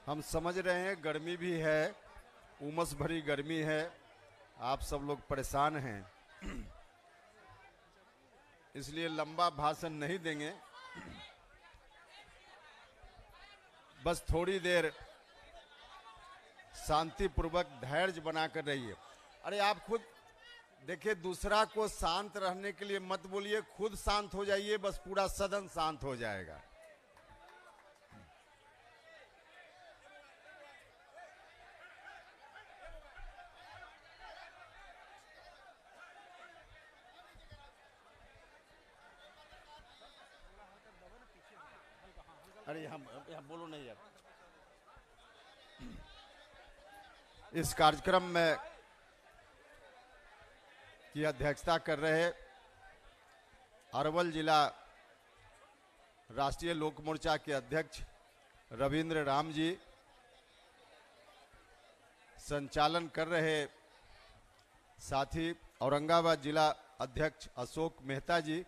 हम समझ रहे हैं गर्मी भी है, उमस भरी गर्मी है, आप सब लोग परेशान हैं, इसलिए लंबा भाषण नहीं देंगे। बस थोड़ी देर शांतिपूर्वक धैर्य बनाकर रहिए। अरे आप खुद देखिए, दूसरा को शांत रहने के लिए मत बोलिए, खुद शांत हो जाइए, बस पूरा सदन शांत हो जाएगा। अरे यहाँ बोलो नहीं यार। इस कार्यक्रम में की अध्यक्षता कर रहे अरवल जिला राष्ट्रीय लोक मोर्चा के अध्यक्ष रविंद्र राम जी, संचालन कर रहे साथी औरंगाबाद जिला अध्यक्ष अशोक मेहता जी,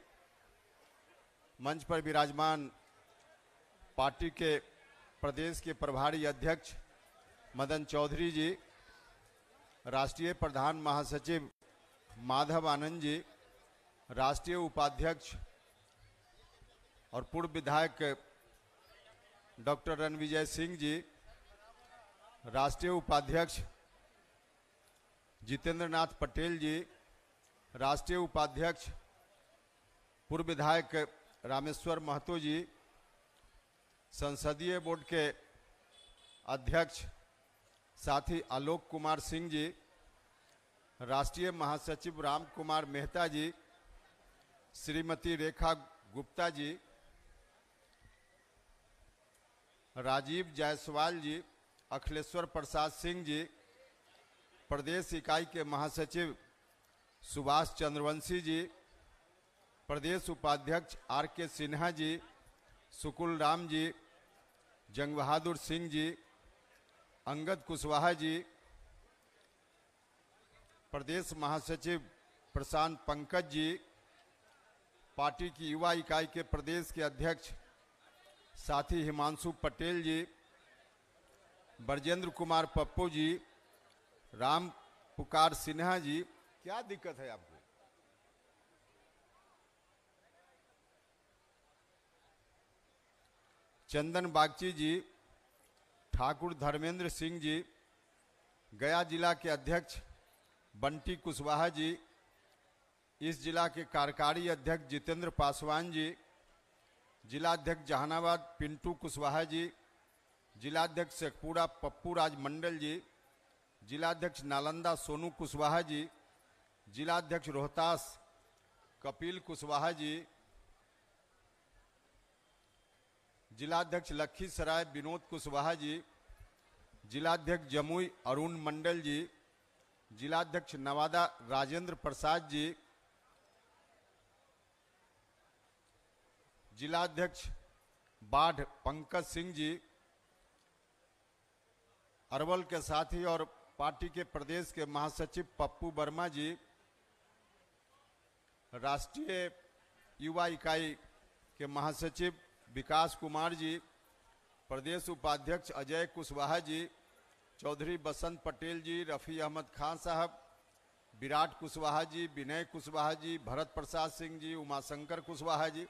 मंच पर विराजमान पार्टी के प्रदेश के प्रभारी अध्यक्ष मदन चौधरी जी, राष्ट्रीय प्रधान महासचिव माधव आनंद जी, राष्ट्रीय उपाध्यक्ष और पूर्व विधायक डॉक्टर रणविजय सिंह जी, राष्ट्रीय उपाध्यक्ष जितेंद्र नाथ पटेल जी, राष्ट्रीय उपाध्यक्ष पूर्व विधायक रामेश्वर महतो जी, संसदीय बोर्ड के अध्यक्ष साथी आलोक कुमार सिंह जी, राष्ट्रीय महासचिव राम कुमार मेहता जी, श्रीमती रेखा गुप्ता जी, राजीव जायसवाल जी, अखिलेश्वर प्रसाद सिंह जी, प्रदेश इकाई के महासचिव सुभाष चंद्रवंशी जी, प्रदेश उपाध्यक्ष आर के सिन्हा जी, सुकुल राम जी, जंग बहादुर सिंह जी, अंगद कुशवाहा जी, प्रदेश महासचिव प्रशांत पंकज जी, पार्टी की युवा इकाई के प्रदेश के अध्यक्ष साथी हिमांशु पटेल जी, ब्रजेंद्र कुमार पप्पू जी, राम पुकार सिन्हा जी। क्या दिक्कत है आपको? चंदन बागची जी, ठाकुर धर्मेंद्र सिंह जी, गया जिला के अध्यक्ष बंटी कुशवाहा जी, इस जिला के कार्यकारी अध्यक्ष जितेंद्र पासवान जी, जिलाध्यक्ष जहानाबाद पिंटू कुशवाहा जी, जिलाध्यक्ष शेखपुरा पप्पू राज मंडल जी, जिलाध्यक्ष नालंदा सोनू कुशवाहा जी, जिलाध्यक्ष रोहतास कपिल कुशवाहा जी, जिलाध्यक्ष लखीसराय विनोद कुशवाहा जी, जिलाध्यक्ष जमुई अरुण मंडल जी, जिलाध्यक्ष नवादा राजेंद्र प्रसाद जी, जिलाध्यक्ष बाढ़ पंकज सिंह जी, अरवल के साथी और पार्टी के प्रदेश के महासचिव पप्पू वर्मा जी, राष्ट्रीय युवा इकाई के महासचिव विकास कुमार जी, प्रदेश उपाध्यक्ष अजय कुशवाहा जी, चौधरी बसंत पटेल जी, रफ़ी अहमद खान साहब, विराट कुशवाहा जी, विनय कुशवाहा जी, भरत प्रसाद सिंह जी, उमाशंकर कुशवाहा जी,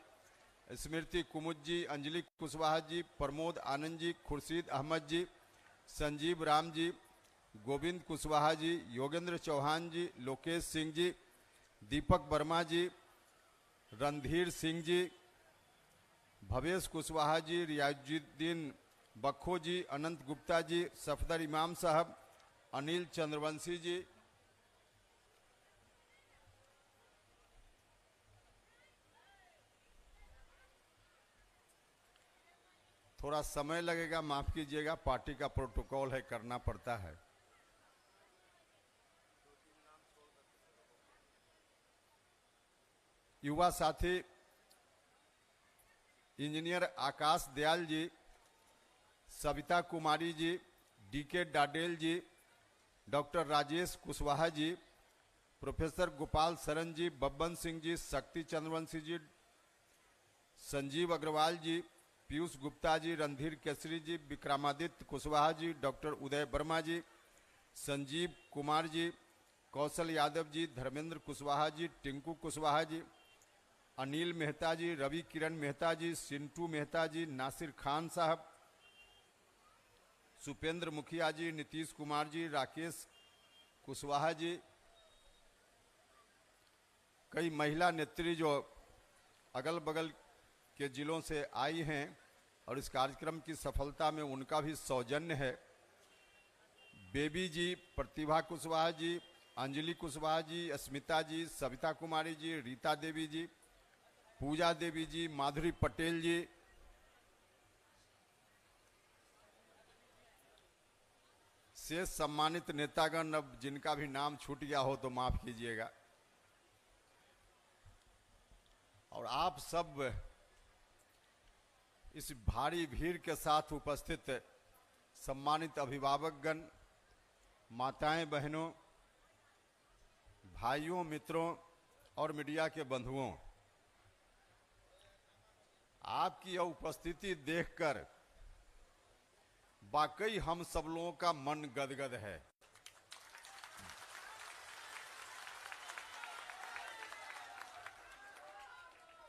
स्मृति कुमुद जी, अंजलि कुशवाहा जी, प्रमोद आनंद जी, खुर्शीद अहमद जी, संजीव राम जी, गोविंद कुशवाहा जी, योगेंद्र चौहान जी, लोकेश सिंह जी, दीपक वर्मा जी, रणधीर सिंह जी, भवेश कुशवाहा जी, रियाजुद्दीन बखो जी, अनंत गुप्ता जी, सफदर इमाम साहब, अनिल चंद्रवंशी जी, थोड़ा समय लगेगा, माफ कीजिएगा, पार्टी का प्रोटोकॉल है, करना पड़ता है। युवा साथी इंजीनियर आकाश दयाल जी, सविता कुमारी जी, डीके डाडेल जी, डॉक्टर राजेश कुशवाहा जी, प्रोफेसर गोपाल सरन जी, बब्बन सिंह जी, शक्ति चंद्रवंशी जी, संजीव अग्रवाल जी, पीयूष गुप्ता जी, रणधीर केसरी जी, विक्रमादित्य कुशवाहा जी, डॉक्टर उदय वर्मा जी, संजीव कुमार जी, कौशल यादव जी, धर्मेंद्र कुशवाहा जी, टिंकू कुशवाहा जी, अनिल मेहता जी, रवि किरण मेहता जी, सिंटू मेहता जी, नासिर खान साहब, सुपेंद्र मुखिया जी, नीतीश कुमार जी, राकेश कुशवाहा जी, कई महिला नेत्री जो अगल बगल के जिलों से आई हैं और इस कार्यक्रम की सफलता में उनका भी सौजन्य है। बेबी जी, प्रतिभा कुशवाहा जी, अंजलि कुशवाहा जी, अस्मिता जी, सविता कुमारी जी, रीता देवी जी, पूजा देवी जी, माधुरी पटेल जी, से सम्मानित नेतागण, अब जिनका भी नाम छूट गया हो तो माफ कीजिएगा। और आप सब इस भारी भीड़ के साथ उपस्थित सम्मानित अभिभावकगण, माताएं बहनों, भाइयों, मित्रों और मीडिया के बंधुओं, आपकी यह उपस्थिति देखकर वाकई हम सब लोगों का मन गदगद है।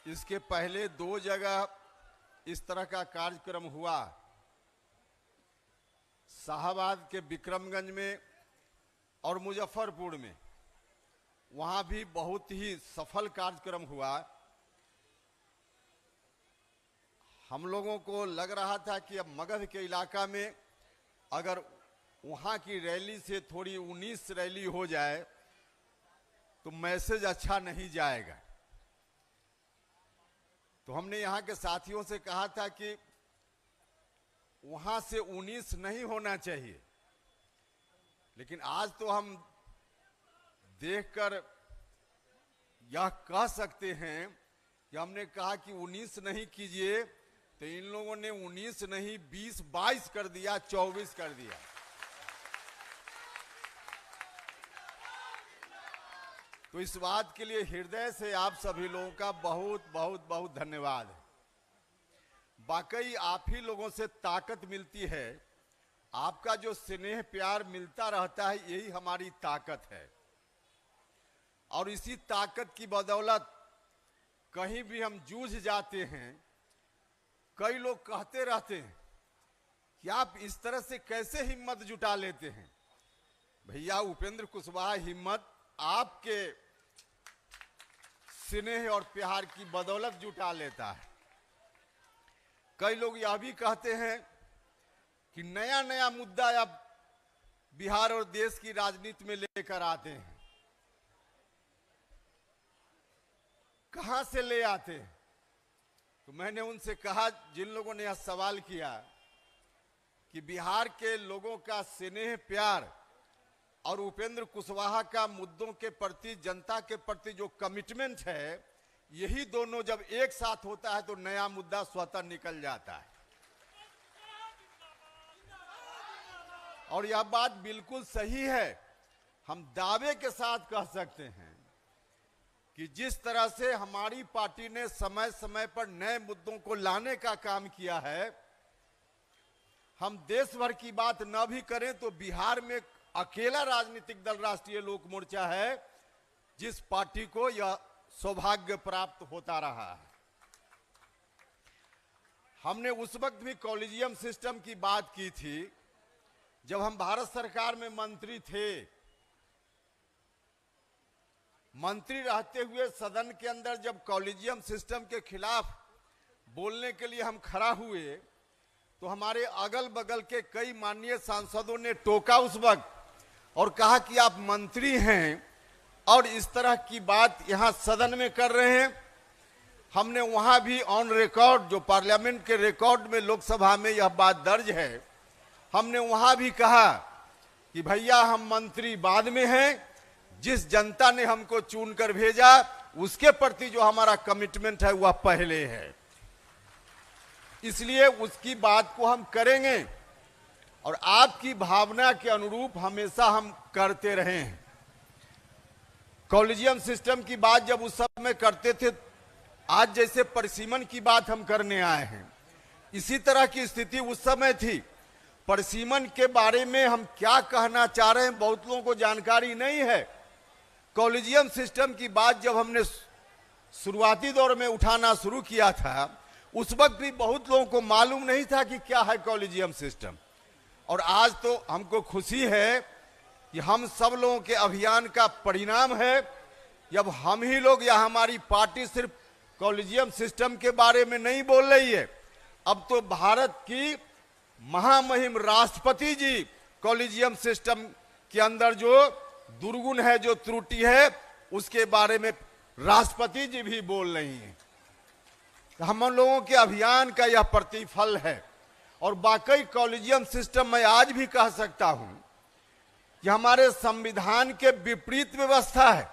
इसके पहले 2 जगह इस तरह का कार्यक्रम हुआ, शाहबाद के विक्रमगंज में और मुजफ्फरपुर में। वहां भी बहुत ही सफल कार्यक्रम हुआ। हम लोगों को लग रहा था कि अब मगध के इलाका में अगर वहां की रैली से थोड़ी 19 रैली हो जाए तो मैसेज अच्छा नहीं जाएगा। तो हमने यहाँ के साथियों से कहा था कि वहां से 19 नहीं होना चाहिए, लेकिन आज तो हम देखकर यह कह सकते हैं कि हमने कहा कि 19 नहीं कीजिए तो इन लोगों ने 19 नहीं 20-22 कर दिया, 24 कर दिया। तो इस बात के लिए हृदय से आप सभी लोगों का बहुत बहुत बहुत धन्यवाद है। वाकई आप ही लोगों से ताकत मिलती है, आपका जो स्नेह प्यार मिलता रहता है, यही हमारी ताकत है। और इसी ताकत की बदौलत कहीं भी हम जूझ जाते हैं। कई लोग कहते रहते हैं कि आप इस तरह से कैसे हिम्मत जुटा लेते हैं। भैया, उपेंद्र कुशवाहा हिम्मत आपके स्नेह और प्यार की बदौलत जुटा लेता है। कई लोग यह भी कहते हैं कि नया नया मुद्दा अब बिहार और देश की राजनीति में लेकर आते हैं। कहां से ले आते हैं? तो मैंने उनसे कहा, जिन लोगों ने यह सवाल किया कि बिहार के लोगों का स्नेह प्यार और उपेंद्र कुशवाहा का मुद्दों के प्रति, जनता के प्रति जो कमिटमेंट है, यही दोनों जब एक साथ होता है तो नया मुद्दा स्वतः निकल जाता है। और यह बात बिल्कुल सही है। हम दावे के साथ कह सकते हैं कि जिस तरह से हमारी पार्टी ने समय समय पर नए मुद्दों को लाने का काम किया है, हम देश भर की बात न भी करें तो बिहार में अकेला राजनीतिक दल राष्ट्रीय लोक मोर्चा है जिस पार्टी को यह सौभाग्य प्राप्त होता रहा है। हमने उस वक्त भी कॉलेजियम सिस्टम की बात की थी जब हम भारत सरकार में मंत्री थे। मंत्री रहते हुए सदन के अंदर जब कॉलेजियम सिस्टम के खिलाफ बोलने के लिए हम खड़ा हुए तो हमारे अगल बगल के कई माननीय सांसदों ने टोका उस वक्त और कहा कि आप मंत्री हैं और इस तरह की बात यहां सदन में कर रहे हैं। हमने वहां भी ऑन रिकॉर्ड, जो पार्लियामेंट के रिकॉर्ड में लोकसभा में यह बात दर्ज है, हमने वहां भी कहा कि भैया हम मंत्री बाद में हैं, जिस जनता ने हमको चुनकर भेजा उसके प्रति जो हमारा कमिटमेंट है वह पहले है, इसलिए उसकी बात को हम करेंगे और आपकी भावना के अनुरूप हमेशा हम करते रहे हैं। कॉलेजियम सिस्टम की बात जब उस समय करते थे, आज जैसे परिसीमन की बात हम करने आए हैं, इसी तरह की स्थिति उस समय थी। परिसीमन के बारे में हम क्या कहना चाह रहे हैं बहुत लोगों को जानकारी नहीं है। कॉलेजियम सिस्टम की बात जब हमने शुरुआती दौर में उठाना शुरू किया था, उस वक्त भी बहुत लोगों को मालूम नहीं था कि क्या है कॉलेजियम सिस्टम। और आज तो हमको खुशी है कि हम सब लोगों के अभियान का परिणाम है, जब हम ही लोग या हमारी पार्टी सिर्फ कॉलेजियम सिस्टम के बारे में नहीं बोल रही है, अब तो भारत की महामहिम राष्ट्रपति जी कॉलेजियम सिस्टम के अंदर जो दुर्गुण है, जो त्रुटि है, उसके बारे में राष्ट्रपति जी भी बोल रही हैं। हम लोगों के अभियान का यह प्रतिफल है। और वाकई कॉलेजियम सिस्टम मैं आज भी कह सकता हूं कि हमारे संविधान के विपरीत व्यवस्था है।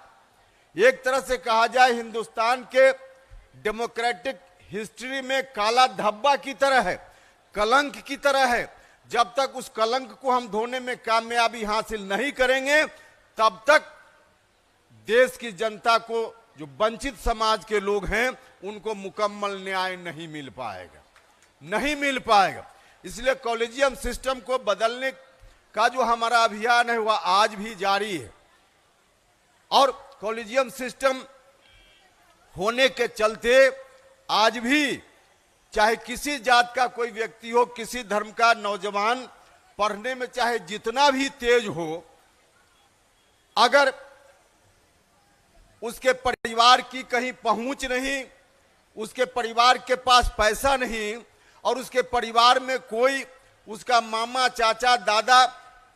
एक तरह से कहा जाए हिंदुस्तान के डेमोक्रेटिक हिस्ट्री में काला धब्बा की तरह है, कलंक की तरह है। जब तक उस कलंक को हम धोने में कामयाबी हासिल नहीं करेंगे, तब तक देश की जनता को, जो वंचित समाज के लोग हैं, उनको मुकम्मल न्याय नहीं मिल पाएगा, नहीं मिल पाएगा। इसलिए कॉलेजियम सिस्टम को बदलने का जो हमारा अभियान है वह आज भी जारी है। और कॉलेजियम सिस्टम होने के चलते आज भी चाहे किसी जात का कोई व्यक्ति हो, किसी धर्म का नौजवान पढ़ने में चाहे जितना भी तेज हो, अगर उसके परिवार की कहीं पहुंच नहीं, उसके परिवार के पास पैसा नहीं, और उसके परिवार में कोई उसका मामा, चाचा, दादा,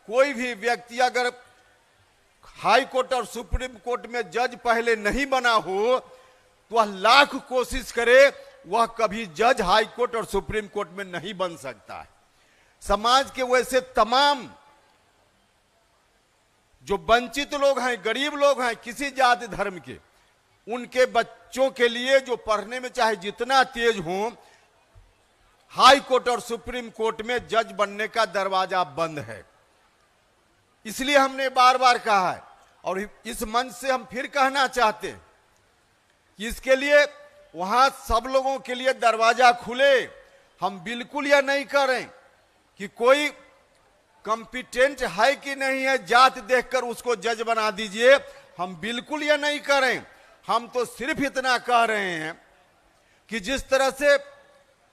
कोई भी व्यक्ति अगर हाई कोर्ट और सुप्रीम कोर्ट में जज पहले नहीं बना हो, तो वह लाख कोशिश करे, वह कभी जज हाई कोर्ट और सुप्रीम कोर्ट में नहीं बन सकता है। समाज के वैसे तमाम जो वंचित लोग हैं, गरीब लोग हैं, किसी जाति धर्म के, उनके बच्चों के लिए जो पढ़ने में चाहे जितना तेज हो, हाई कोर्ट और सुप्रीम कोर्ट में जज बनने का दरवाजा बंद है। इसलिए हमने बार बार कहा है, और इस मंच से हम फिर कहना चाहते हैं कि इसके लिए वहां सब लोगों के लिए दरवाजा खुले। हम बिल्कुल यह नहीं करें कि कोई कॉम्पिटेंट है कि नहीं है, जात देखकर उसको जज बना दीजिए, हम बिल्कुल यह नहीं करें। हम तो सिर्फ इतना कह रहे हैं कि जिस तरह से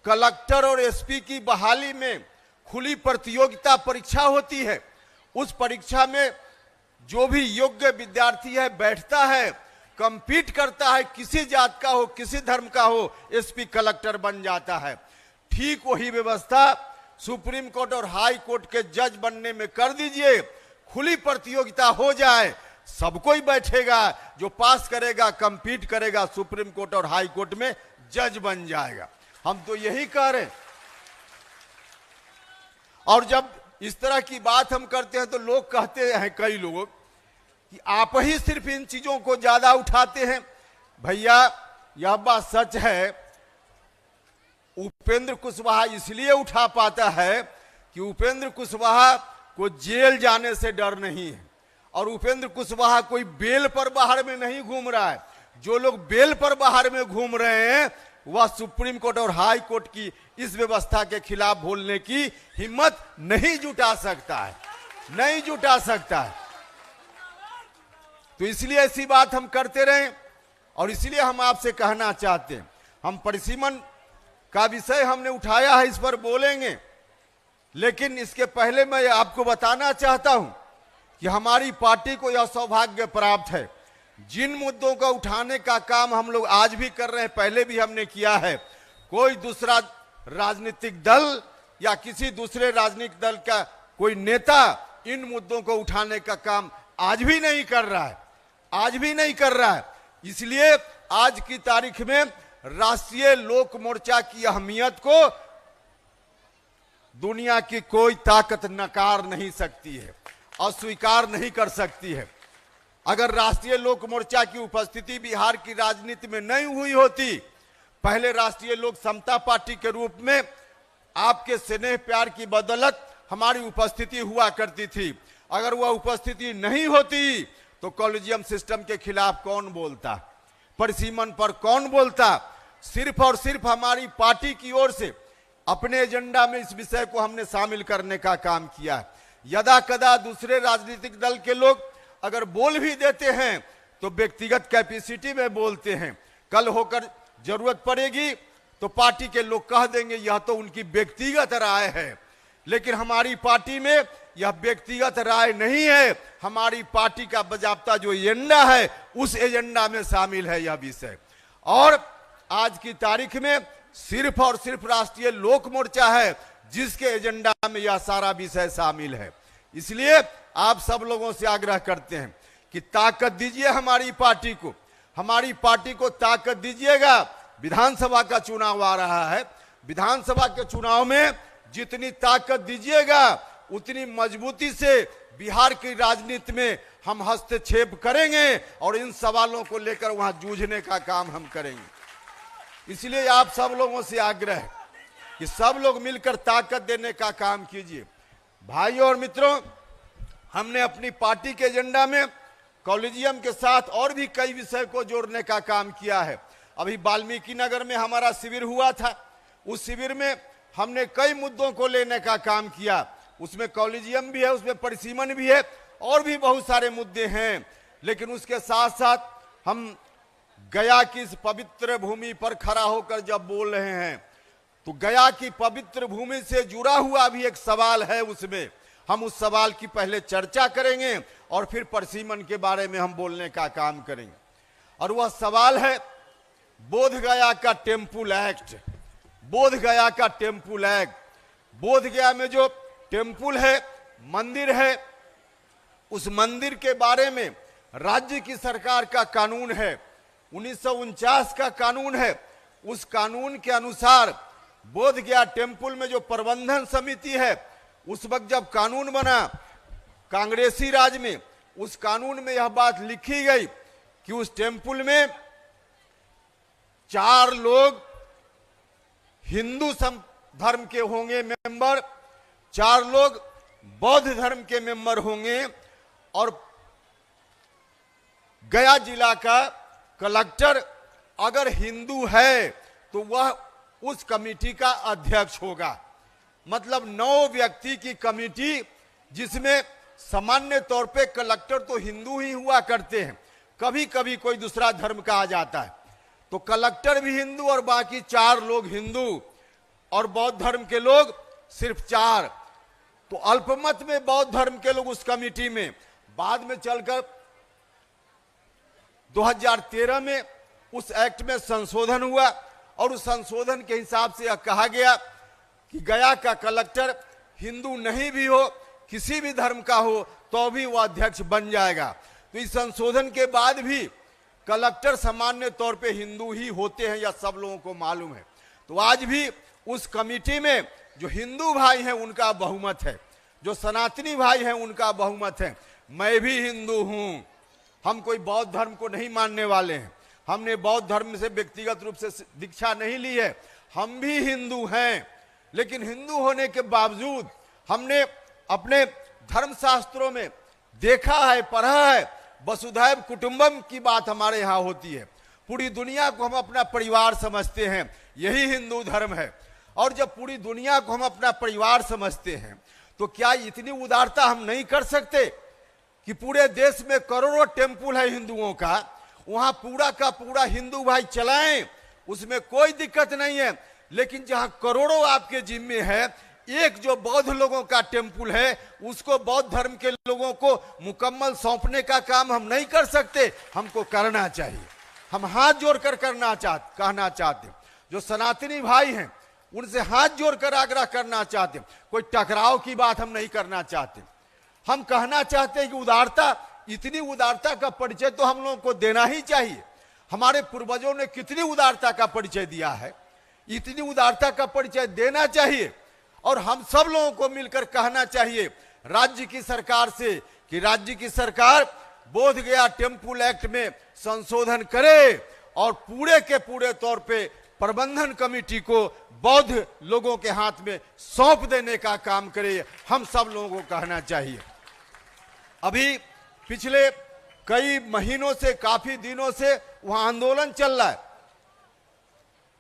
कलेक्टर और एसपी की बहाली में खुली प्रतियोगिता परीक्षा होती है, उस परीक्षा में जो भी योग्य विद्यार्थी है बैठता है, कंपीट करता है, किसी जात का हो, किसी धर्म का हो, एसपी कलेक्टर बन जाता है। ठीक वही व्यवस्था सुप्रीम कोर्ट और हाई कोर्ट के जज बनने में कर दीजिए। खुली प्रतियोगिता हो जाए, सब कोई बैठेगा, जो पास करेगा, कंपीट करेगा, सुप्रीम कोर्ट और हाई कोर्ट में जज बन जाएगा। हम तो यही कह रहे हैं। और जब इस तरह की बात हम करते हैं तो लोग कहते हैं, कई लोग, कि आप ही सिर्फ इन चीजों को ज्यादा उठाते हैं। भैया यह बात सच है, उपेंद्र कुशवाहा इसलिए उठा पाता है कि उपेंद्र कुशवाहा को जेल जाने से डर नहीं है, और उपेंद्र कुशवाहा कोई बेल पर बाहर में नहीं घूम रहा है। जो लोग बेल पर बाहर में घूम रहे हैं, वह सुप्रीम कोर्ट और हाई कोर्ट की इस व्यवस्था के खिलाफ बोलने की हिम्मत नहीं जुटा सकता है, नहीं जुटा सकता है। तो इसलिए ऐसी बात हम करते रहें, और इसलिए हम आपसे कहना चाहते हैं, हम परिसीमन का विषय हमने उठाया है, इस पर बोलेंगे, लेकिन इसके पहले मैं आपको बताना चाहता हूं कि हमारी पार्टी को यह सौभाग्य प्राप्त है, जिन मुद्दों को उठाने का काम हम लोग आज भी कर रहे हैं, पहले भी हमने किया है। कोई दूसरा राजनीतिक दल या किसी दूसरे राजनीतिक दल का कोई नेता इन मुद्दों को उठाने का काम आज भी नहीं कर रहा है, आज भी नहीं कर रहा है। इसलिए आज की तारीख में राष्ट्रीय लोक मोर्चा की अहमियत को दुनिया की कोई ताकत नकार नहीं सकती है, अस्वीकार नहीं कर सकती है। अगर राष्ट्रीय लोक मोर्चा की उपस्थिति बिहार की राजनीति में नहीं हुई होती, पहले राष्ट्रीय लोक समता पार्टी के रूप में आपके स्नेह प्यार की बदौलत हमारी उपस्थिति हुआ करती थी। अगर वह उपस्थिति नहीं होती तो कॉलेजियम सिस्टम के खिलाफ कौन बोलता, परिसीमन पर कौन बोलता। सिर्फ और सिर्फ हमारी पार्टी की ओर से अपने एजेंडा में इस विषय को हमने शामिल करने का काम किया है। यदा कदा दूसरे राजनीतिक दल के लोग अगर बोल भी देते हैं तो व्यक्तिगत कैपेसिटी में बोलते हैं, कल होकर जरूरत पड़ेगी तो पार्टी के लोग कह देंगे यह तो उनकी व्यक्तिगत राय है। लेकिन हमारी पार्टी में यह व्यक्तिगत राय नहीं है, हमारी पार्टी का बाकायदा जो एजेंडा है उस एजेंडा में शामिल है यह विषय। और आज की तारीख में सिर्फ और सिर्फ राष्ट्रीय लोक मोर्चा है जिसके एजेंडा में यह सारा विषय शामिल है। इसलिए आप सब लोगों से आग्रह करते हैं कि ताकत दीजिए हमारी पार्टी को ताकत दीजिएगा। विधानसभा का चुनाव आ रहा है, विधानसभा के चुनाव में जितनी ताकत दीजिएगा उतनी मजबूती से बिहार की राजनीति में हम हस्तक्षेप करेंगे और इन सवालों को लेकर वहां जूझने का काम हम करेंगे। इसलिए आप सब लोगों से आग्रह है कि सब लोग मिलकर ताकत देने का काम कीजिए। भाइयों और मित्रों, हमने अपनी पार्टी के एजेंडा में कॉलेजियम के साथ और भी कई विषय को जोड़ने का काम किया है। अभी वाल्मीकि नगर में हमारा शिविर हुआ था, उस शिविर में हमने कई मुद्दों को लेने का काम किया। उसमें कॉलेजियम भी है, उसमें परिसीमन भी है और भी बहुत सारे मुद्दे हैं। लेकिन उसके साथ साथ हम गया की इस पवित्र भूमि पर खड़ा होकर जब बोल रहे हैं तो गया की पवित्र भूमि से जुड़ा हुआ भी एक सवाल है, उसमें हम उस सवाल की पहले चर्चा करेंगे और फिर परिसीमन के बारे में हम बोलने का काम करेंगे। और वह सवाल है बोधगया का टेम्पल एक्ट। बोधगया का टेम्पल एक्ट, बोधगया में जो टेम्पल है, मंदिर है, उस मंदिर के बारे में राज्य की सरकार का कानून है, 1949 का कानून है। उस कानून के अनुसार बोधगया टेम्पल में जो प्रबंधन समिति है, उस वक्त जब कानून बना कांग्रेसी राज में, उस कानून में यह बात लिखी गई कि उस टेम्पल में 4 लोग हिंदू धर्म के होंगे मेंबर, 4 लोग बौद्ध धर्म के मेंबर होंगे और गया जिला का कलेक्टर अगर हिंदू है तो वह उस कमेटी का अध्यक्ष होगा। मतलब 9 व्यक्ति की कमेटी, जिसमें सामान्य तौर पे कलेक्टर तो हिंदू ही हुआ करते हैं, कभी कभी कोई दूसरा धर्म का आ जाता है, तो कलेक्टर भी हिंदू और बाकी 4 लोग हिंदू और बौद्ध धर्म के लोग सिर्फ 4। तो अल्पमत में बौद्ध धर्म के लोग उस कमेटी में, बाद में चलकर 2013 में उस एक्ट में संशोधन हुआ और उस संशोधन के हिसाब से यह कहा गया कि गया का कलेक्टर हिंदू नहीं भी हो, किसी भी धर्म का हो, तो भी वह अध्यक्ष बन जाएगा। तो इस संशोधन के बाद भी कलेक्टर सामान्य तौर पे हिंदू ही होते हैं, यह सब लोगों को मालूम है। तो आज भी उस कमेटी में जो हिंदू भाई हैं उनका बहुमत है, जो सनातनी भाई हैं उनका बहुमत है। मैं भी हिंदू हूं, हम कोई बौद्ध धर्म को नहीं मानने वाले हैं, हमने बौद्ध धर्म से व्यक्तिगत रूप से दीक्षा नहीं ली है, हम भी हिंदू हैं। लेकिन हिंदू होने के बावजूद हमने अपने धर्म शास्त्रों में देखा है, पढ़ा है, वसुधैव कुटुंबम की बात हमारे यहाँ होती है। पूरी दुनिया को हम अपना परिवार समझते हैं, यही हिंदू धर्म है। और जब पूरी दुनिया को हम अपना परिवार समझते हैं तो क्या इतनी उदारता हम नहीं कर सकते कि पूरे देश में करोड़ों टेम्पल है हिंदुओं का, वहां पूरा का पूरा हिंदू भाई चलाएं, उसमें कोई दिक्कत नहीं है। लेकिन जहां करोड़ों आपके जिम्मे है, एक जो बौद्ध लोगों का टेम्पल है उसको बौद्ध धर्म के लोगों को मुकम्मल सौंपने का काम हम नहीं कर सकते, हमको करना चाहिए। हम हाथ जोड़कर कहना चाहते, जो सनातनी भाई हैं उनसे हाथ जोड़कर आग्रह करना चाहते, कोई टकराव की बात हम नहीं करना चाहते। हम कहना चाहते हैं कि उदारता, इतनी उदारता का परिचय तो हम लोगों को देना ही चाहिए। हमारे पूर्वजों ने कितनी उदारता का परिचय दिया है, इतनी उदारता का परिचय देना चाहिए। और हम सब लोगों को मिलकर कहना चाहिए राज्य की सरकार से कि राज्य की सरकार बोधगया टेम्पल एक्ट में संशोधन करे और पूरे के पूरे तौर पे प्रबंधन कमेटी को बौद्ध लोगों के हाथ में सौंप देने का काम करे। हम सब लोगों को कहना चाहिए। अभी पिछले कई महीनों से, काफी दिनों से वहां आंदोलन चल रहा है।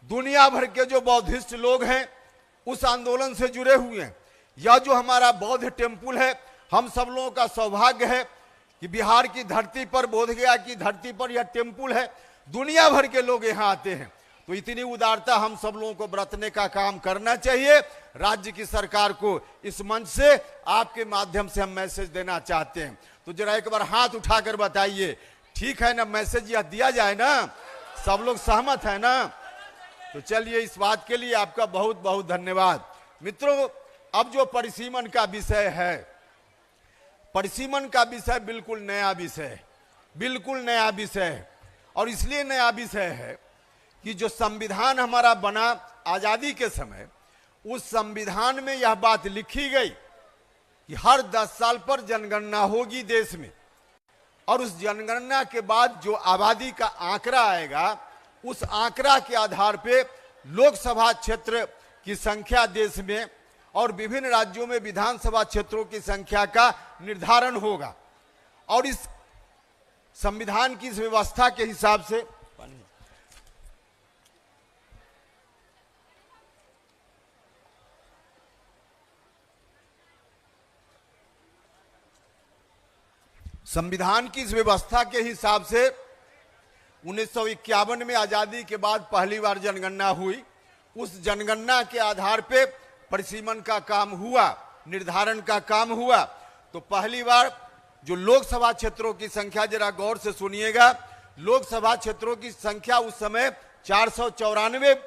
दुनिया भर के जो बौद्धिस्ट लोग हैं उस आंदोलन से जुड़े हुए हैं। यह जो हमारा बौद्ध टेम्पल है, हम सब लोगों का सौभाग्य है कि बिहार की धरती पर, बोधगया की धरती पर यह टेम्पल है। दुनिया भर के लोग यहाँ आते हैं। तो इतनी उदारता हम सब लोगों को बरतने का काम करना चाहिए। राज्य की सरकार को इस मंच से आपके माध्यम से हम मैसेज देना चाहते हैं। तो जरा एक बार हाथ उठाकर बताइए, ठीक है ना, मैसेज यह दिया जाए ना? सब लोग सहमत है ना? तो चलिए, इस बात के लिए आपका बहुत बहुत धन्यवाद। मित्रों, अब जो परिसीमन का विषय है, परिसीमन का विषय बिल्कुल नया विषय है, बिल्कुल नया विषय है। और इसलिए नया विषय है कि जो संविधान हमारा बना आजादी के समय, उस संविधान में यह बात लिखी गई कि हर 10 साल पर जनगणना होगी देश में, और उस जनगणना के बाद जो आबादी का आंकड़ा आएगा, उस आंकड़ा के आधार पे लोकसभा क्षेत्र की संख्या देश में और विभिन्न राज्यों में विधानसभा क्षेत्रों की संख्या का निर्धारण होगा। और इस संविधान की इस व्यवस्था के हिसाब से संविधान की इस व्यवस्था के हिसाब से 1951 में आजादी के बाद पहली बार जनगणना हुई। उस जनगणना के आधार पे परिसीमन का काम हुआ, निर्धारण का काम हुआ। तो पहली बार जो लोकसभा क्षेत्रों की संख्या, जरा गौर से सुनिएगा, लोकसभा क्षेत्रों की संख्या उस समय 494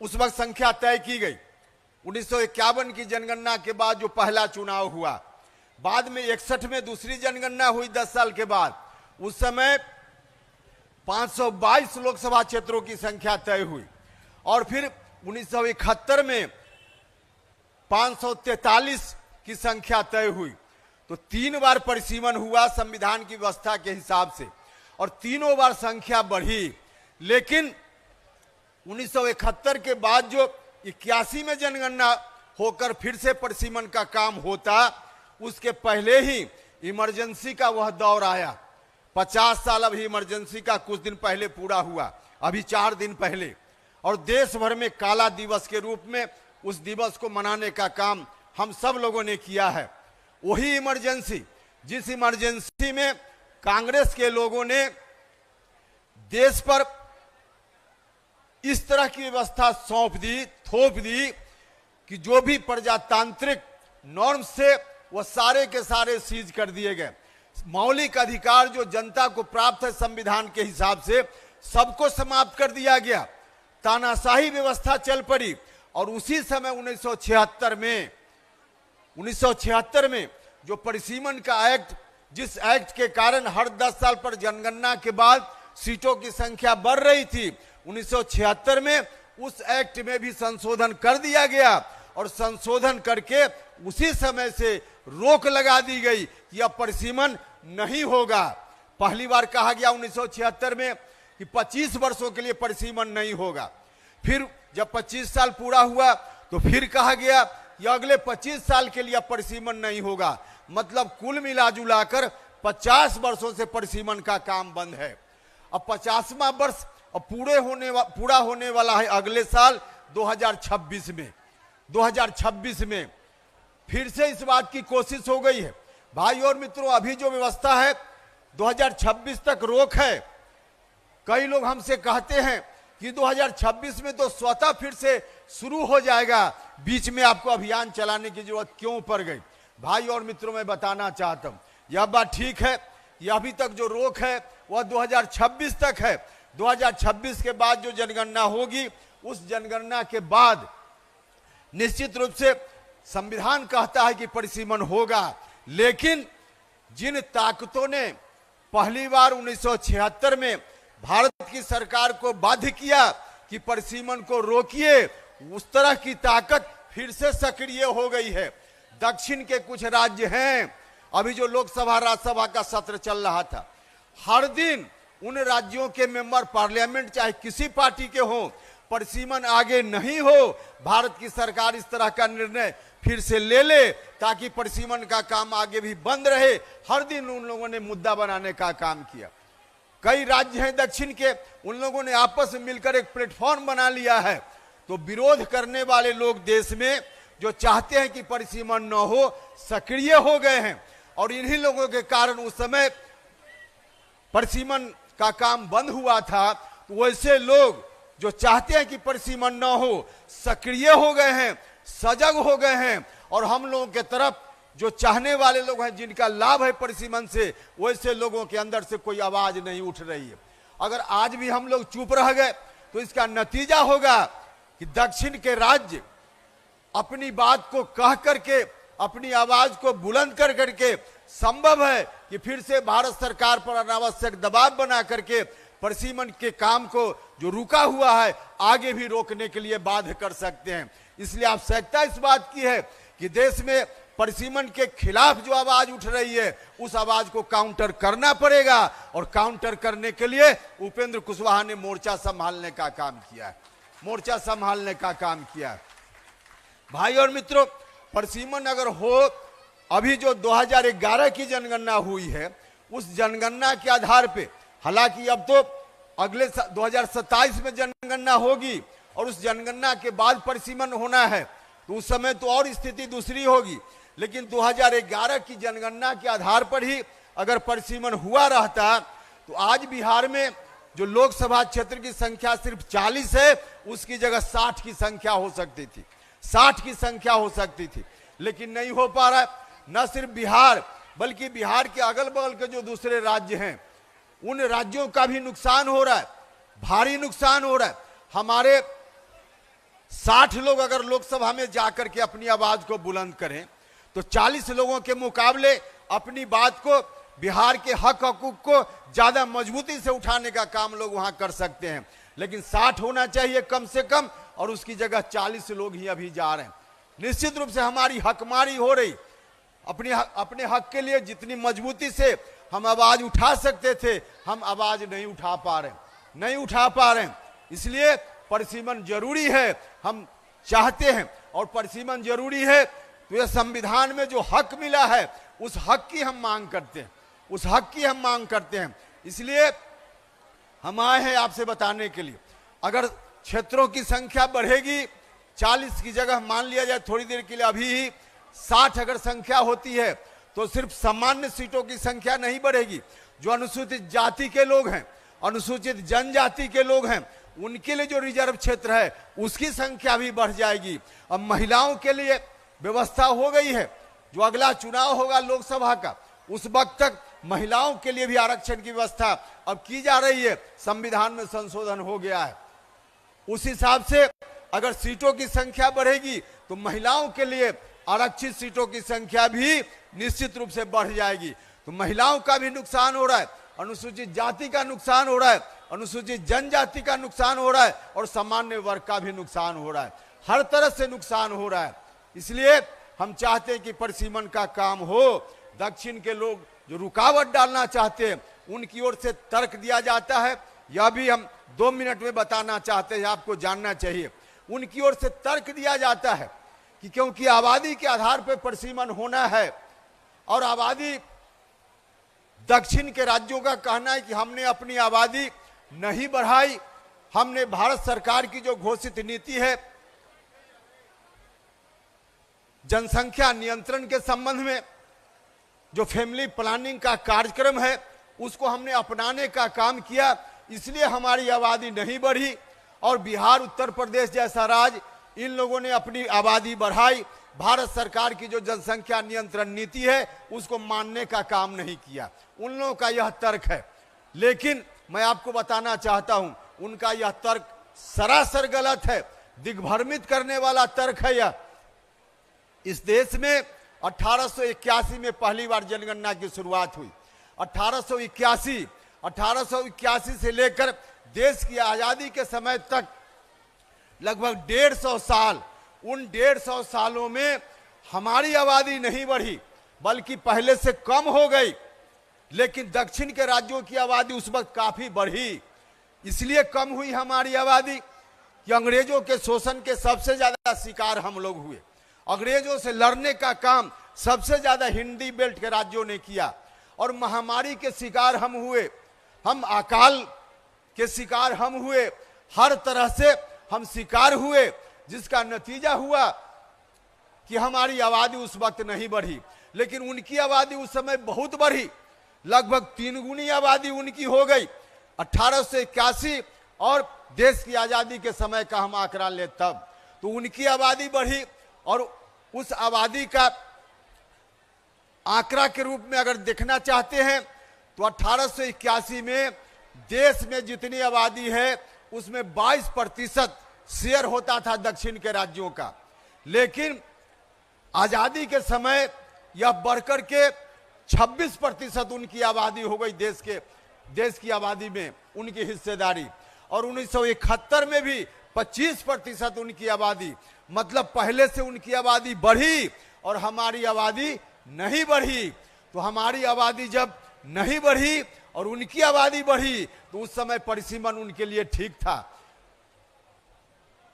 उस वक्त संख्या तय की गई। 1951 की जनगणना के बाद जो पहला चुनाव हुआ, बाद में 61 में दूसरी जनगणना हुई 10 साल के बाद, उस समय 522 लोकसभा क्षेत्रों की संख्या तय हुई। और फिर 1971 में 543 की संख्या तय हुई। तो 3 बार परिसीमन हुआ संविधान की व्यवस्था के हिसाब से, और तीनों बार संख्या बढ़ी। लेकिन 1971 के बाद जो 81 में जनगणना होकर फिर से परिसीमन का काम होता, उसके पहले ही इमरजेंसी का वह दौर आया। 50 साल अभी इमरजेंसी का कुछ दिन पहले पूरा हुआ, अभी 4 दिन पहले। और देश भर में काला दिवस के रूप में उस दिवस को मनाने का काम हम सब लोगों ने किया है। वही इमरजेंसी, जिस इमरजेंसी में कांग्रेस के लोगों ने देश पर इस तरह की व्यवस्था सौंप दी, थोप दी कि जो भी प्रजातांत्रिक नॉर्म्स से वो सारे के सारे सीज कर दिए गए। मौलिक अधिकार जो जनता को प्राप्त है संविधान के हिसाब से, सबको समाप्त कर दिया गया। तानाशाही व्यवस्था चल पड़ी। और उसी समय 1976 में जो परिसीमन का एक्ट, जिस एक्ट के कारण हर 10 साल पर जनगणना के बाद सीटों की संख्या बढ़ रही थी, 1976 में उस एक्ट में भी संशोधन कर दिया गया। और संशोधन करके उसी समय से रोक लगा दी गई कि अब परिसीमन नहीं होगा। पहली बार कहा गया 1976 में कि 25 वर्षों के लिए परिसीमन नहीं होगा। फिर जब 25 साल पूरा हुआ तो फिर कहा गया कि अगले 25 साल के लिए परिसीमन नहीं होगा। मतलब कुल मिलाजुलाकर 50 वर्षों से परिसीमन का काम बंद है। अब 50वां वर्ष अब पूरा होने वाला है अगले साल 2026 में। 2026 में फिर से इस बात की कोशिश हो गई है। भाई और मित्रों, अभी जो व्यवस्था है 2026 तक रोक है। कई लोग हमसे कहते हैं कि 2026 में तो स्वतः फिर से शुरू हो जाएगा, बीच में आपको अभियान चलाने की जरूरत क्यों पड़ गई? भाई और मित्रों, मैं बताना चाहता हूं, यह बात ठीक है, यह अभी तक जो रोक है वह 2026 तक है। 2026 के बाद जो जनगणना होगी, उस जनगणना के बाद निश्चित रूप से संविधान कहता है कि परिसीमन होगा। लेकिन जिन ताकतों ने पहली बार 1976 में भारत की सरकार को बाध्य किया कि परिसीमन को रोकिए, उस तरह की ताकत फिर से सक्रिय हो गई है। दक्षिण के कुछ राज्य हैं, अभी जो लोकसभा राज्यसभा का सत्र चल रहा था, हर दिन उन राज्यों के मेंबर पार्लियामेंट चाहे किसी पार्टी के हों, परिसीमन आगे नहीं हो, भारत की सरकार इस तरह का निर्णय फिर से ले ले ताकि परिसीमन का काम आगे भी बंद रहे। हर दिन उन लोगों ने मुद्दा बनाने का काम किया। कई राज्य हैं दक्षिण के, उन लोगों ने आपस में मिलकर एक प्लेटफॉर्म बना लिया है तो विरोध करने वाले लोग देश में जो चाहते हैं कि परिसीमन न हो, सक्रिय हो गए हैं। और इन्हीं लोगों के कारण उस समय परिसीमन का काम बंद हुआ था। तो वैसे लोग जो चाहते हैं कि परिसीमन न हो, सक्रिय हो गए हैं, सजग हो गए हैं। और हम लोगों के तरफ जो चाहने वाले लोग हैं, जिनका लाभ है परिसीमन से, वैसे लोगों के अंदर से कोई आवाज नहीं उठ रही है। अगर आज भी हम लोग चुप रह गए तो इसका नतीजा होगा कि दक्षिण के राज्य अपनी बात को कह करके, अपनी आवाज को बुलंद कर करके, संभव है कि फिर से भारत सरकार पर अनावश्यक दबाव बना करके परिसीमन के काम को जो रुका हुआ है आगे भी रोकने के लिए बाध्य कर सकते हैं। इसलिए आवश्यकता इस बात की है कि देश में परिसीमन के खिलाफ जो आवाज उठ रही है, उस आवाज को काउंटर करना पड़ेगा। और काउंटर करने के लिए उपेंद्र कुशवाहा ने मोर्चा संभालने का काम किया है, मोर्चा संभालने का काम किया है। भाई और मित्रों, परिसीमन अगर हो, अभी जो 2011 की जनगणना हुई है, उस जनगणना के आधार पे, हालांकि अब तो अगले 2027 में जनगणना होगी और उस जनगणना के बाद परिसीमन होना है, तो उस समय तो और स्थिति दूसरी होगी। लेकिन 2011 की जनगणना के आधार पर ही अगर परिसीमन हुआ रहता तो आज बिहार में जो लोकसभा क्षेत्र की संख्या सिर्फ 40 है, उसकी जगह 60 की संख्या हो सकती थी, 60 की संख्या हो सकती थी। लेकिन नहीं हो पा रहा है। न सिर्फ बिहार, बल्कि बिहार के अगल बगल के जो दूसरे राज्य हैं, उन राज्यों का भी नुकसान हो रहा है, भारी नुकसान हो रहा है। हमारे 60 लोग अगर लोकसभा में जाकर के अपनी आवाज को बुलंद करें तो 40 लोगों के मुकाबले अपनी बात को, बिहार के हक हकूक को ज्यादा मजबूती से उठाने का काम लोग वहां कर सकते हैं। लेकिन 60 होना चाहिए कम से कम, और उसकी जगह 40 लोग ही अभी जा रहे हैं। निश्चित रूप से हमारी हकमारी हो रही। अपने हक के लिए जितनी मजबूती से हम आवाज उठा सकते थे, हम आवाज नहीं उठा पा रहे, नहीं उठा पा रहे। इसलिए परिसीमन जरूरी है, हम चाहते हैं। और परिसीमन जरूरी है तो यह संविधान में जो हक मिला है, उस हक की हम मांग करते हैं, उस हक की हम मांग करते हैं। इसलिए हम आए हैं आपसे बताने के लिए, अगर क्षेत्रों की संख्या बढ़ेगी, 40 की जगह मान लिया जाए थोड़ी देर के लिए, अभी ही 60 अगर संख्या होती है तो सिर्फ सामान्य सीटों की संख्या नहीं बढ़ेगी। जो अनुसूचित जाति के लोग हैं, अनुसूचित जनजाति के लोग हैं, उनके लिए जो रिजर्व क्षेत्र है उसकी संख्या भी बढ़ जाएगी। अब महिलाओं के लिए व्यवस्था हो गई है, जो अगला चुनाव होगा लोकसभा का, उस वक्त तक महिलाओं के लिए भी आरक्षण की व्यवस्था अब की जा रही है। संविधान में संशोधन हो गया है। उस हिसाब से अगर सीटों की संख्या बढ़ेगी तो महिलाओं के लिए आरक्षित सीटों की संख्या भी निश्चित रूप से बढ़ जाएगी। तो महिलाओं का भी नुकसान हो रहा है, अनुसूचित जाति का नुकसान हो रहा है, अनुसूचित जनजाति का नुकसान हो रहा है, और सामान्य वर्ग का भी नुकसान हो रहा है। हर तरह से नुकसान हो रहा है। इसलिए हम चाहते हैं कि परिसीमन का काम हो। दक्षिण के लोग जो रुकावट डालना चाहते हैं, उनकी ओर से तर्क दिया जाता है। यह भी हम 2 मिनट में बताना चाहते हैं, आपको जानना चाहिए। उनकी ओर से तर्क दिया जाता है कि क्योंकि आबादी के आधार पर परिसीमन होना है, और आबादी, दक्षिण के राज्यों का कहना है कि हमने अपनी आबादी नहीं बढ़ाई, हमने भारत सरकार की जो घोषित नीति है जनसंख्या नियंत्रण के संबंध में, जो फैमिली प्लानिंग का कार्यक्रम है, उसको हमने अपनाने का काम किया, इसलिए हमारी आबादी नहीं बढ़ी। और बिहार, उत्तर प्रदेश जैसा राज्य, इन लोगों ने अपनी आबादी बढ़ाई। भारत सरकार की जो जनसंख्या नियंत्रण नीति है उसको मानने का काम नहीं किया। उन लोगों का यह तर्क है। लेकिन मैं आपको बताना चाहता हूं, उनका यह तर्क सरासर गलत है, दिग्भ्रमित करने वाला तर्क है। यह इस देश में 1881 में पहली बार जनगणना की शुरुआत हुई। 1881 से लेकर देश की आजादी के समय तक लगभग 150 साल, उन 150 सालों में हमारी आबादी नहीं बढ़ी, बल्कि पहले से कम हो गई। लेकिन दक्षिण के राज्यों की आबादी उस वक्त काफी बढ़ी। इसलिए कम हुई हमारी आबादी कि अंग्रेजों के शोषण के सबसे ज्यादा शिकार हम लोग हुए। अंग्रेजों से लड़ने का काम सबसे ज्यादा हिंदी बेल्ट के राज्यों ने किया, और महामारी के शिकार हम हुए, हम अकाल के शिकार हम हुए। हर तरह से हम शिकार हुए, जिसका नतीजा हुआ कि हमारी आबादी उस वक्त नहीं बढ़ी, लेकिन उनकी आबादी उस समय बहुत बढ़ी, लगभग 3 गुनी आबादी उनकी हो गई 1881 और देश की आजादी के समय का हम आंकड़ा ले तब, तो उनकी आबादी बढ़ी। और उस आबादी का आंकड़ा के रूप में अगर देखना चाहते हैं तो 1881 में देश में जितनी आबादी है उसमें 22% शेयर होता था दक्षिण के राज्यों का, लेकिन आजादी के समय यह बढ़कर के 26% उनकी आबादी हो गई, देश की आबादी में उनकी हिस्सेदारी। और 1971 में भी 25% उनकी आबादी, मतलब पहले से उनकी आबादी बढ़ी और हमारी आबादी नहीं बढ़ी। तो हमारी आबादी जब नहीं बढ़ी और उनकी आबादी बढ़ी तो उस समय परिसीमन उनके लिए ठीक था।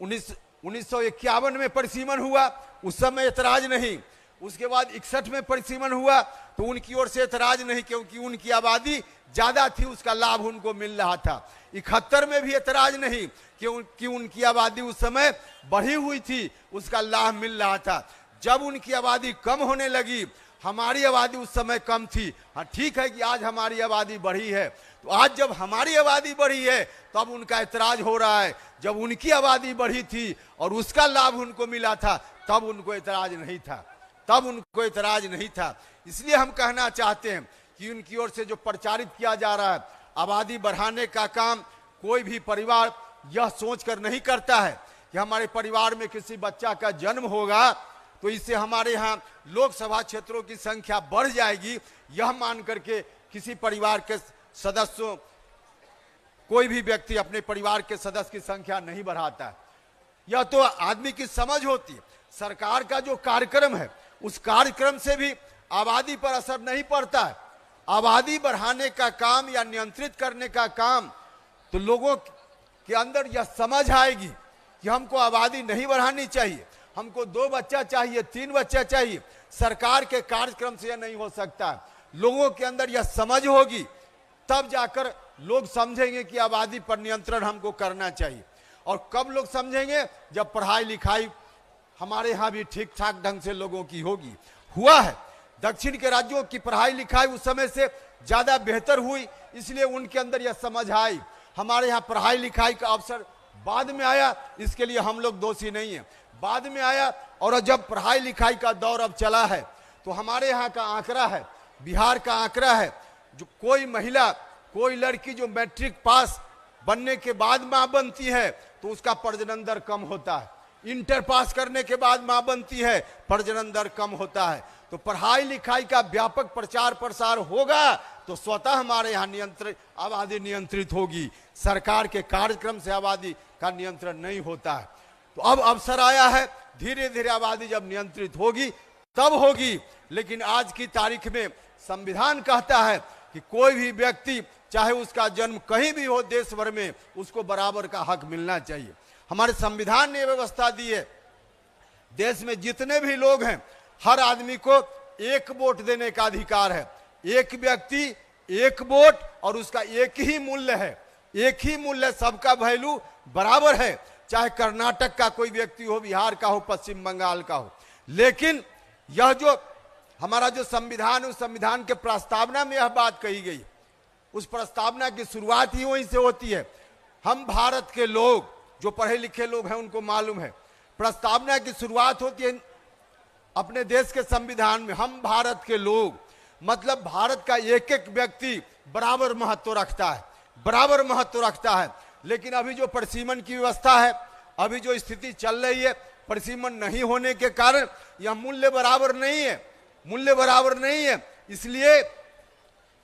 1951 में परिसीमन हुआ, उस समय ऐतराज नहीं। उसके बाद 61 में परिसीमन हुआ तो उनकी ओर से ऐतराज नहीं, क्योंकि उनकी आबादी ज्यादा थी, उसका लाभ उनको मिल रहा था। 71 में भी ऐतराज नहीं, क्योंकि उनकी आबादी उस समय बढ़ी हुई थी, उसका लाभ मिल रहा था। जब उनकी आबादी कम होने लगी, हमारी आबादी उस समय कम थी। हाँ ठीक है कि आज हमारी आबादी बढ़ी है, तो आज जब हमारी आबादी बढ़ी है तब उनका ऐतराज हो रहा है। जब उनकी आबादी बढ़ी थी और उसका लाभ उनको मिला था तब उनको ऐतराज नहीं था, तब उनको ऐतराज नहीं था। इसलिए हम कहना चाहते हैं कि उनकी ओर से जो प्रचारित किया जा रहा है, आबादी बढ़ाने का काम कोई भी परिवार यह सोचकर नहीं करता है कि हमारे परिवार में किसी बच्चा का जन्म होगा तो इससे हमारे यहाँ लोकसभा क्षेत्रों की संख्या बढ़ जाएगी, यह मान करके किसी परिवार के सदस्यों, कोई भी व्यक्ति अपने परिवार के सदस्य की संख्या नहीं बढ़ाता है। यह तो आदमी की समझ होती है। सरकार का जो कार्यक्रम है उस कार्यक्रम से भी आबादी पर असर नहीं पड़ता है। आबादी बढ़ाने का काम या नियंत्रित करने का काम तो लोगों के अंदर यह समझ आएगी कि हमको आबादी नहीं बढ़ानी चाहिए, हमको 2 बच्चा चाहिए, 3 बच्चा चाहिए। सरकार के कार्यक्रम से यह नहीं हो सकता है। लोगों के अंदर यह समझ होगी तब जाकर लोग समझेंगे कि आबादी पर नियंत्रण हमको करना चाहिए। और कब लोग समझेंगे? जब पढ़ाई लिखाई हमारे यहाँ भी ठीक ठाक ढंग से लोगों की होगी। हुआ है, दक्षिण के राज्यों की पढ़ाई लिखाई उस समय से ज्यादा बेहतर हुई, इसलिए उनके अंदर यह समझ आई। हमारे यहाँ पढ़ाई लिखाई का अवसर बाद में आया, इसके लिए हम लोग दोषी नहीं है, बाद में आया। और जब पढ़ाई लिखाई का दौर अब चला है तो हमारे यहाँ का आंकड़ा है, बिहार का आंकड़ा है, जो कोई महिला, कोई लड़की जो मैट्रिक पास बनने के बाद मां बनती है तो उसका प्रजनन दर कम होता है। इंटर पास करने के बाद मां बनती है, प्रजनन दर कम होता है। तो पढ़ाई लिखाई का व्यापक प्रचार प्रसार होगा तो स्वतः हमारे यहाँ आबादी नियंत्रित होगी। सरकार के कार्यक्रम से आबादी का नियंत्रण नहीं होता है। तो अब अवसर आया है, धीरे धीरे आबादी जब नियंत्रित होगी तब होगी। लेकिन आज की तारीख में संविधान कहता है कि कोई भी व्यक्ति चाहे उसका जन्म कहीं भी हो देश भर में, उसको बराबर का हक मिलना चाहिए। हमारे संविधान ने व्यवस्था दी है, देश में जितने भी लोग हैं हर आदमी को 1 वोट देने का अधिकार है। एक व्यक्ति 1 वोट और उसका एक ही मूल्य है, एक ही मूल्य, सबका वैल्यू बराबर है, चाहे कर्नाटक का कोई व्यक्ति हो, बिहार का हो, पश्चिम बंगाल का हो। लेकिन यह जो हमारा जो संविधान, उस संविधान के प्रस्तावना में यह बात कही गई, उस प्रस्तावना की शुरुआत ही वहीं से होती है। हम भारत के लोग, जो पढ़े लिखे लोग हैं उनको मालूम है, प्रस्तावना की शुरुआत होती है अपने देश के संविधान में। हम भारत के लोग, मतलब भारत का एक एक व्यक्ति बराबर महत्व रखता है, बराबर महत्व रखता है। लेकिन अभी जो परिसीमन की व्यवस्था है, अभी जो स्थिति चल रही है, परिसीमन नहीं होने के कारण यह मूल्य बराबर नहीं है, मूल्य बराबर नहीं है। इसलिए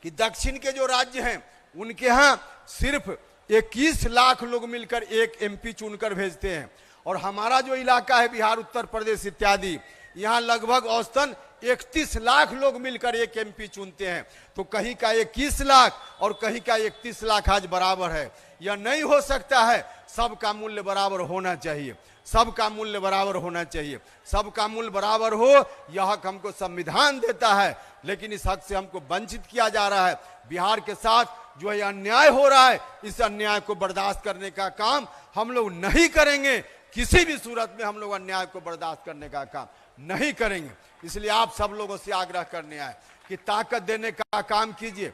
कि दक्षिण के जो राज्य हैं उनके यहाँ सिर्फ 21 लाख लोग मिलकर एक एमपी चुनकर भेजते हैं, और हमारा जो इलाका है बिहार, उत्तर प्रदेश इत्यादि, यहाँ लगभग औसतन 31 लाख लोग मिलकर एक एमपी चुनते हैं। तो कहीं का 21 लाख और कहीं का 31 लाख आज बराबर है। यह नहीं हो सकता है। सबका मूल्य बराबर होना चाहिए, सबका मूल्य बराबर होना चाहिए, सबका मूल्य बराबर हो, यह हक हमको संविधान देता है, लेकिन इस हक से हमको वंचित किया जा रहा है। बिहार के साथ जो है अन्याय हो रहा है, इस अन्याय को बर्दाश्त करने का काम हम लोग नहीं करेंगे। किसी भी सूरत में हम लोग अन्याय को बर्दाश्त करने का काम नहीं करेंगे। इसलिए आप सब लोगों से आग्रह करने आए कि ताकत देने का काम कीजिए।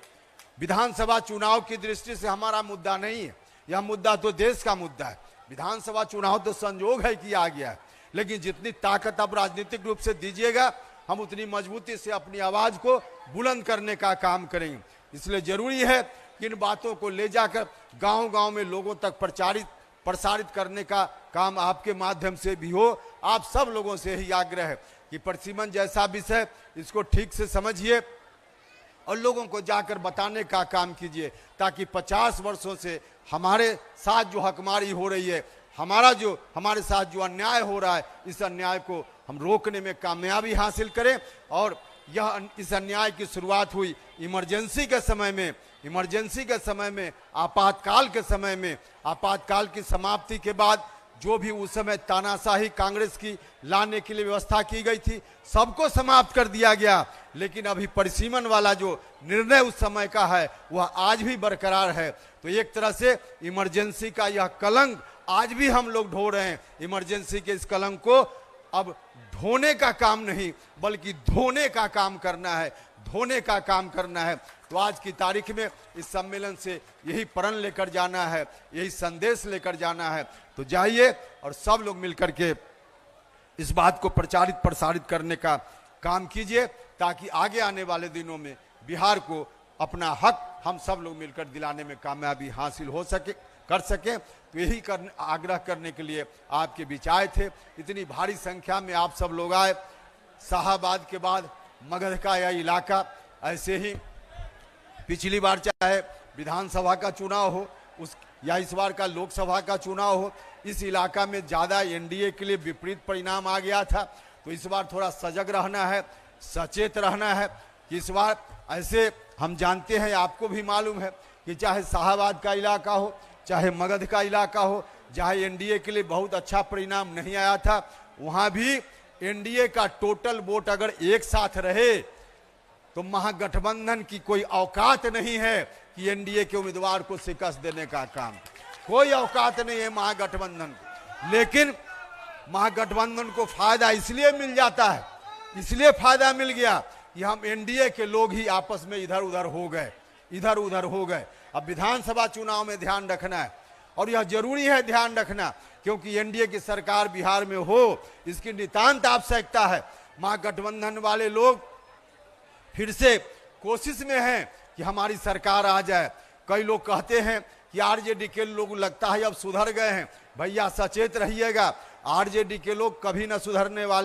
विधानसभा चुनाव की दृष्टि से हमारा मुद्दा नहीं है, यह मुद्दा तो देश का मुद्दा है। विधानसभा चुनाव तो संयोग है कि आ गया है, लेकिन जितनी ताकत आप राजनीतिक रूप से दीजिएगा, हम उतनी मजबूती से अपनी आवाज को बुलंद करने का काम करेंगे। इसलिए जरूरी है कि इन बातों को ले जाकर गांव-गांव में लोगों तक प्रसारित करने का काम आपके माध्यम से भी हो। आप सब लोगों से ही आग्रह है कि परसिमन जैसा विषय इसको ठीक से समझिए और लोगों को जाकर बताने का काम कीजिए, ताकि 50 वर्षों से हमारे साथ जो हकमारी हो रही है, हमारे साथ जो अन्याय हो रहा है, इस अन्याय को हम रोकने में कामयाबी हासिल करें। और इस अन्याय की शुरुआत हुई इमरजेंसी के समय में, आपातकाल के समय में। आपातकाल की समाप्ति के बाद जो भी उस समय तानाशाही कांग्रेस की लाने के लिए व्यवस्था की गई थी, सबको समाप्त कर दिया गया। लेकिन अभी परिसीमन वाला जो निर्णय उस समय का है, वह आज भी बरकरार है। तो एक तरह से इमरजेंसी का यह कलंक आज भी हम लोग ढो रहे हैं। इमरजेंसी के इस कलंक को अब ढोने का काम नहीं, बल्कि धोने का काम करना है, धोने का काम करना है। तो आज की तारीख में इस सम्मेलन से यही प्रण लेकर जाना है, यही संदेश लेकर जाना है। तो जाइए और सब लोग मिलकर के इस बात को प्रसारित करने का काम कीजिए, ताकि आगे आने वाले दिनों में बिहार को अपना हक हम सब लोग मिलकर दिलाने में कामयाबी हासिल कर सके। तो यही आग्रह करने के लिए आपके बीच आए थे। इतनी भारी संख्या में आप सब लोग आए। शाहाबाद के बाद मगध का यह इलाका, ऐसे ही पिछली बार चाहे विधानसभा का चुनाव हो या इस बार का लोकसभा का चुनाव हो, इस इलाका में ज्यादा एनडीए के लिए विपरीत परिणाम आ गया था। तो इस बार थोड़ा सजग रहना है, सचेत रहना है कि इस बार ऐसे हम जानते हैं, आपको भी मालूम है कि चाहे शाहाबाद का इलाका हो, चाहे मगध का इलाका हो, जहां एनडीए के लिए बहुत अच्छा परिणाम नहीं आया था, वहां भी एनडीए का टोटल वोट अगर एक साथ रहे तो महागठबंधन की कोई औकात नहीं है कि एनडीए के उम्मीदवार को शिकस्त देने का काम, कोई औकात नहीं है महागठबंधन को। लेकिन महागठबंधन को फायदा इसलिए मिल जाता है, इसलिए फायदा मिल गया कि हम एनडीए के लोग ही आपस में इधर उधर हो गए। अब विधानसभा चुनाव में ध्यान रखना है, और यह जरूरी है ध्यान रखना, क्योंकि एनडीए की सरकार बिहार में हो, इसकी नितांत आवश्यकता है। महागठबंधन वाले लोग फिर से कोशिश में हैं कि हमारी सरकार आ जाए। कई लोग कहते हैं कि आरजेडी के लोग लगता है अब सुधर गए हैं। भैया सचेत रहिएगा, आरजेडी के लोग कभी न सुधरने वाले